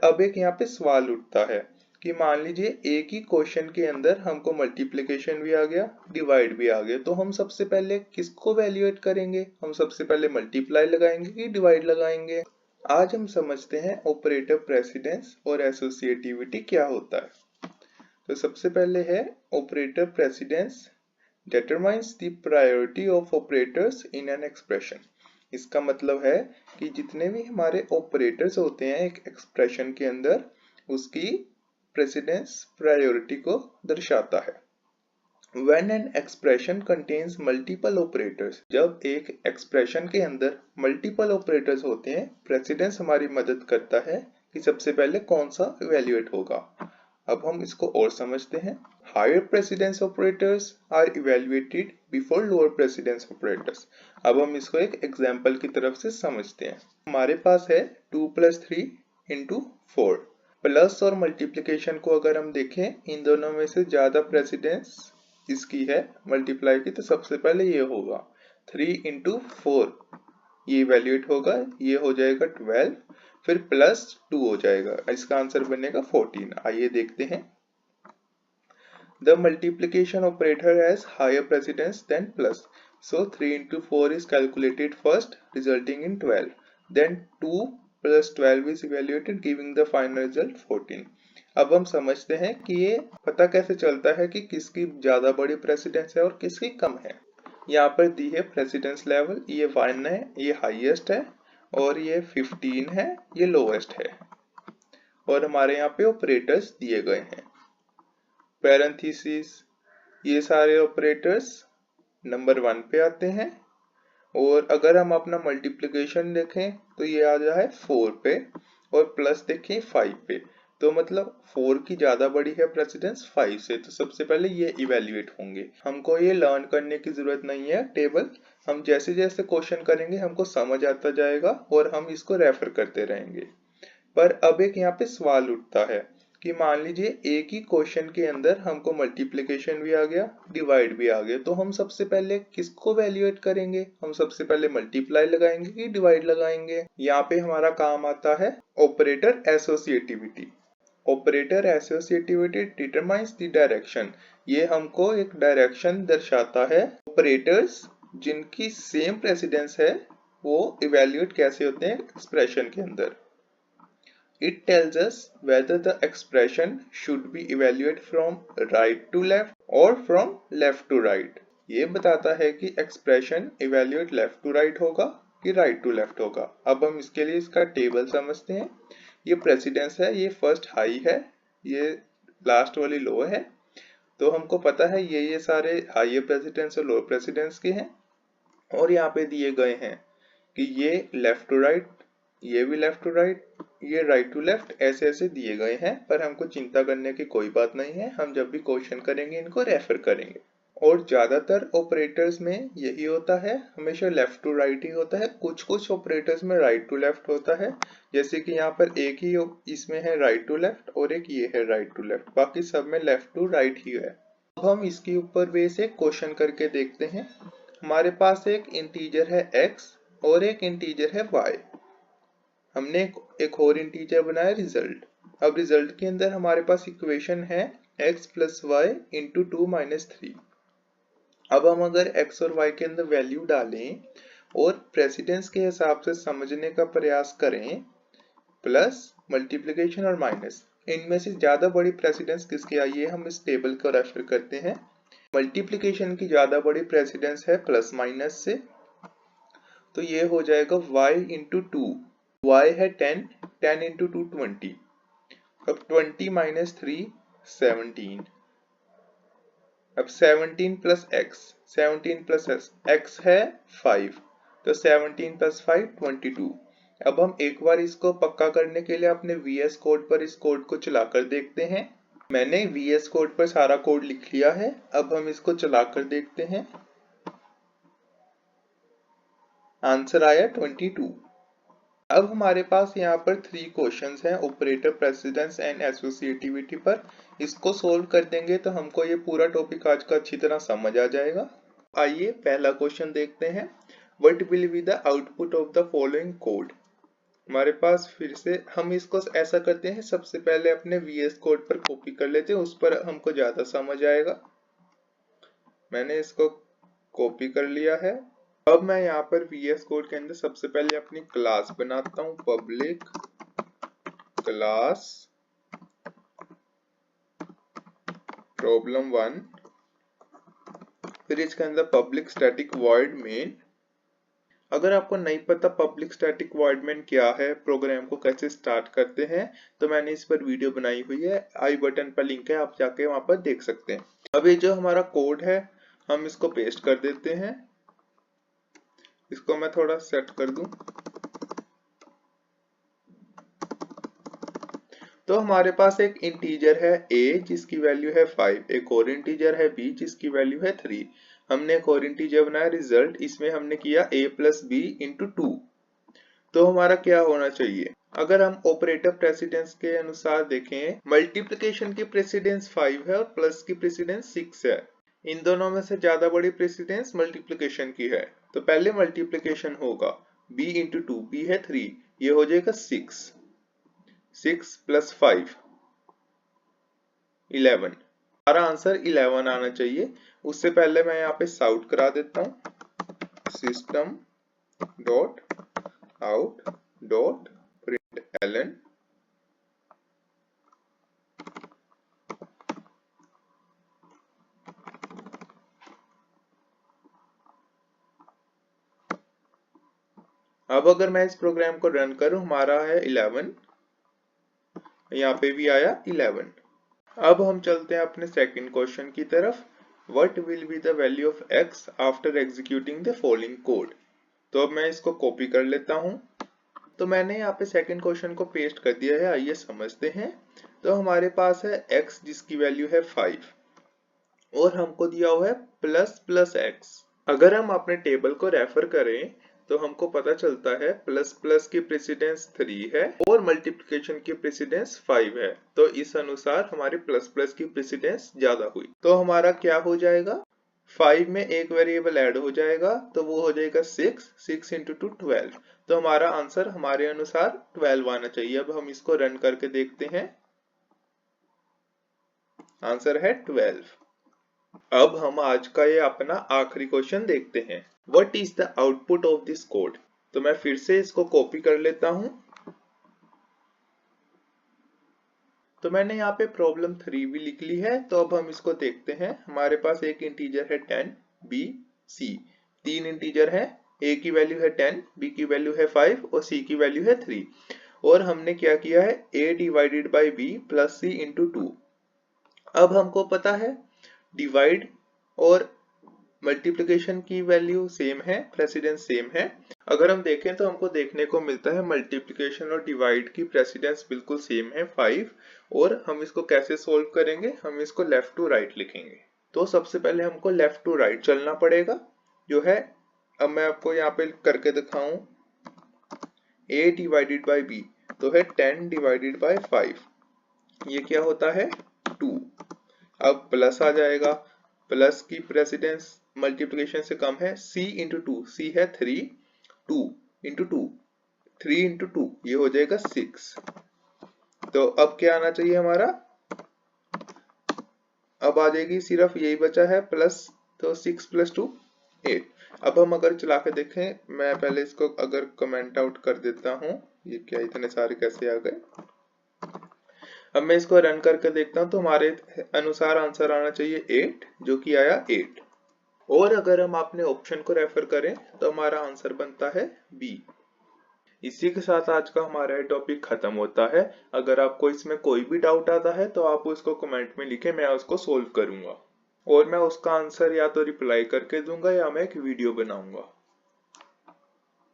अब एक यहाँ पे सवाल उठता है कि मान लीजिए एक ही क्वेश्चन के अंदर हमको मल्टीप्लिकेशन भी आ गया, डिवाइड भी आ गया, तो हम सबसे पहले किसको वैल्यूएट करेंगे? हम सबसे पहले मल्टीप्लाई लगाएंगे कि डिवाइड लगाएंगे? आज हम समझते हैं ऑपरेटर प्रेसिडेंस और एसोसिएटिविटी क्या होता है। तो सबसे पहले है operator precedence determines the priority of operators in an expression। इसका मतलब है कि जितने भी हमारे ऑपरेटर्स होते हैं एक एक्सप्रेशन के अंदर, उसकी प्रेसिडेंस प्रायोरिटी को दर्शाता है। When an expression contains multiple operators, जब एक एक्सप्रेशन के अंदर मल्टीपल ऑपरेटर्स होते हैं, प्रेसिडेंस हमारी मदद करता है कि सबसे पहले कौन सा इवेल्युएट होगा। अब हम इसको और समझते हैं। Higher precedence operators are evaluated before lower precedence operators. अब हम इसको एक एग्जांपल की तरफ से समझते हैं। हमारे पास है 2 + 3 × 4। प्लस और मल्टीप्लिकेशन को अगर हम देखें, इन दोनों में से ज्यादा प्रेसिडेंस इसकी है मल्टीप्लाई की, तो सबसे पहले ये होगा 3 × 4, ये इवेल्युएट होगा, ये हो जाएगा 12, फिर +2 हो जाएगा, इसका आंसर बनेगा 14। आइए देखते हैं। The multiplication operator has higher precedence than plus, so 3 × 4 is calculated first, resulting in 12. Then 2 + 12 is evaluated, giving the final result 14. अब हम समझते हैं कि ये पता कैसे चलता है कि किसकी ज्यादा बड़ी प्रेसिडेंस है और किसकी कम है। यहाँ पर दी है प्रेसिडेंस लेवल, ये 1 है, ये हाईएस्ट है, और ये 15 है, ये लोएस्ट है, और हमारे यहाँ पे ऑपरेटर्स दिए गए हैं। पैरेंथेसिस, ये सारे ऑपरेटर्स नंबर 1 पे आते हैं, और अगर हम अपना मल्टीप्लिकेशन देखें तो ये आ जाए 4 पे, और प्लस देखें 5 पे, तो मतलब 4 की ज्यादा बड़ी है प्रेसिडेंस 5 से, तो सबसे पहले ये इवेल्युएट होंगे। हमको ये लर्न करने की जरूरत नहीं है टेबल, हम जैसे जैसे क्वेश्चन करेंगे हमको समझ आता जाएगा और हम इसको रेफर करते रहेंगे। पर अब एक यहाँ पे सवाल उठता है कि मान लीजिए एक ही क्वेश्चन के अंदर हमको मल्टीप्लिकेशन भी आ गया, डिवाइड भी आ गया, तो हम सबसे पहले किसको वैल्यूएट करेंगे? हम सबसे पहले मल्टीप्लाई लगाएंगे कि डिवाइड लगाएंगे? यहाँ पे हमारा काम आता है operator associativity. Operator associativity determines the direction, ये हमको एक डायरेक्शन दर्शाता है। ऑपरेटर्स जिनकी सेम प्रेसिडेंस है वो इवेल्युएट कैसे होते हैं एक्सप्रेशन के अंदर। It tells us whether the expression should be evaluated from right to left or from left to right। ये बताता है कि expression evaluate left to right होगा कि right to left होगा। अब हम इसके लिए इसका टेबल समझते हैं। ये प्रेसिडेंस है, ये फर्स्ट हाई है, ये लास्ट वाली लो है, तो हमको पता है ये सारे हाई प्रेसिडेंस और लो प्रेसिडेंस के हैं, और यहाँ पे दिए गए हैं कि ये लेफ्ट टू राइट, ये भी लेफ्ट टू राइट, ये राइट टू लेफ्ट, ऐसे ऐसे दिए गए हैं। पर हमको चिंता करने की कोई बात नहीं है, हम जब भी क्वेश्चन करेंगे इनको रेफर करेंगे। और ज्यादातर ऑपरेटर्स में यही होता है, हमेशा लेफ्ट टू राइट ही होता है। कुछ कुछ ऑपरेटर्स में राइट टू लेफ्ट होता है, जैसे कि यहाँ पर एक ही इसमें है राइट टू लेफ्ट और एक ये है राइट टू लेफ्ट, बाकी सब में लेफ्ट टू राइट ही है। अब हम इसके ऊपर बेस एक क्वेश्चन करके देखते हैं। हमारे पास एक इंटीजर है x और एक इंटीजर है y। हमने एक और इंटीजर बनाया रिजल्ट। अब रिजल्ट के अंदर हमारे पास इक्वेशन है x + y × 2 - 3। अब हम अगर x और y के अंदर वैल्यू डालें और प्रेसिडेंस के हिसाब से समझने का प्रयास करें, प्लस मल्टीप्लिकेशन और माइनस, इनमें से ज्यादा बड़ी प्रेसिडेंस किसकी आई है, हम इस टेबल को रेफर करते हैं। मल्टीप्लिकेशन की ज्यादा बड़ी प्रेसिडेंस है प्लस माइनस से, तो ये हो जाएगा y × 2, y है 10, 10 × 2 20, अब 20 - 3 17, अब 17 + x, 17 + x है 5, तो 17 + 5 22। अब हम एक बार इसको पक्का करने के लिए अपने VS कोड पर इस कोड को चलाकर देखते हैं। मैंने VS कोड पर सारा कोड लिख लिया है, अब हम इसको चलाकर देखते हैं। आंसर आया 22। अब हमारे पास यहाँ पर 3 क्वेश्चंस हैं ऑपरेटर प्रेसिडेंस एंड एसोसिएटिविटी पर। इसको सोल्व कर देंगे तो हमको ये पूरा टॉपिक आज का अच्छी तरह समझ आ जाएगा। आइए पहला क्वेश्चन देखते हैं। What will be the output of the following code. हमारे पास फिर से हम इसको ऐसा करते हैं, सबसे पहले अपने VS कोड पर कॉपी कर लेते हैं, उस पर हमको ज्यादा समझ आएगा। मैंने इसको कॉपी कर लिया है। अब मैं यहाँ पर VS कोड के अंदर सबसे पहले अपनी क्लास बनाता हूँ, पब्लिक क्लास problem1। फिर इसके अंदर पब्लिक स्टैटिक वॉइड मेन। अगर आपको नहीं पता पब्लिक स्टैटिक वॉइड मेन क्या है, प्रोग्राम को कैसे स्टार्ट करते हैं, तो मैंने इस पर वीडियो बनाई हुई है, आई बटन पर लिंक है, आप जाके वहां पर देख सकते हैं। अब ये जो हमारा कोड है हम इसको पेस्ट कर देते हैं। इसको मैं थोड़ा सेट कर दूं। तो हमारे पास एक इंटीजर है a जिसकी वैल्यू है 5, एक और इंटीजर है b जिसकी वैल्यू है 3। हमने एक और इंटीजर बनाया रिजल्ट, इसमें हमने किया a प्लस बी इंटू 2। तो हमारा क्या होना चाहिए, अगर हम ऑपरेटर प्रेसिडेंस के अनुसार देखें, मल्टीप्लिकेशन की प्रेसिडेंस 5 है और प्लस की प्रेसिडेंस 6 है। इन दोनों में से ज्यादा बड़ी प्रेसिडेंस मल्टीप्लिकेशन की है, तो पहले मल्टीप्लिकेशन होगा b इंटू 2, b है 3, ये हो जाएगा 6, 6 प्लस 5 11। हमारा आंसर 11 आना चाहिए। उससे पहले मैं यहाँ पे साउट करा देता हूँ, system dot out dot println. अब अगर मैं इस प्रोग्राम को रन करूं, हमारा है 11, यहाँ पे भी आया 11। अब हम चलते हैं अपने सेकंड क्वेश्चन की तरफ। What will be the value of x after executing the following code. तो अब मैं इसको कॉपी कर लेता हूँ। तो मैंने यहाँ पे सेकंड क्वेश्चन को पेस्ट कर दिया है, आइए समझते हैं। तो हमारे पास है x जिसकी वैल्यू है 5 और हमको दिया हुआ है प्लस प्लस x। अगर हम अपने टेबल को रेफर करें तो हमको पता चलता है प्लस प्लस की प्रेसिडेंस 3 है और मल्टीप्लिकेशन की प्रेसिडेंस 5 है, तो इस अनुसार हमारे प्लस प्लस की प्रेसिडेंस ज्यादा हुई। तो हमारा क्या हो जाएगा, 5 में एक वेरिएबल ऐड हो जाएगा तो वो हो जाएगा 6, 6 इंटू 2 12। तो हमारा आंसर हमारे अनुसार 12 आना चाहिए। अब हम इसको रन करके देखते हैं, आंसर है 12। अब हम आज का ये अपना आखिरी क्वेश्चन देखते हैं, what is the output of this code. तो मैं फिर से इसको कॉपी कर लेता हूं। तो मैंने यहाँ पे प्रॉब्लम 3 भी लिख ली है। तो अब हम इसको देखते हैं। हमारे पास एक इंटीजर है 10, b, c, तीन इंटीजर है, a की वैल्यू है 10, b की वैल्यू है 5 और c की वैल्यू है 3। और हमने क्या किया है, a divided by b plus c into 2। अब हमको पता है डिवाइड और मल्टीप्लिकेशन की वैल्यू सेम है, प्रेसिडेंस सेम है। अगर हम देखें तो हमको देखने को मिलता है मल्टीप्लिकेशन और डिवाइड की प्रेसिडेंस बिल्कुल सेम है 5। और हम इसको कैसे सोल्व करेंगे, हम इसको लेफ्ट टू राइट लिखेंगे। तो सबसे पहले हमको लेफ्ट टू राइट चलना पड़ेगा, जो है, अब मैं आपको यहाँ पे करके दिखाऊं, a डिवाइडेड बाई b तो है 10 डिवाइडेड बाई 5, ये क्या होता है 2। अब प्लस आ जाएगा, प्लस की प्रेसिडेंस मल्टीप्लिकेशन से कम है, c इंटू 2, c है 3, 2 इंटू 2, 3 इंटू 2, ये हो जाएगा 6। तो अब क्या आना चाहिए हमारा, अब आ जाएगी सिर्फ यही बचा है प्लस, तो 6 प्लस 2 8। अब हम अगर चला के देखें, मैं पहले इसको अगर कमेंट आउट कर देता हूं, ये क्या इतने सारे कैसे आ गए। अब मैं इसको रन करके देखता हूं तो हमारे अनुसार आंसर आना चाहिए 8, जो कि आया 8। और अगर हम अपने ऑप्शन को रेफर करें तो हमारा आंसर बनता है बी। इसी के साथ आज का हमारा ये टॉपिक खत्म होता है। अगर आपको इसमें कोई भी डाउट आता है तो आप उसको कमेंट में लिखें, मैं उसको सोल्व करूंगा और मैं उसका आंसर या तो रिप्लाई करके दूंगा या मैं एक वीडियो बनाऊंगा।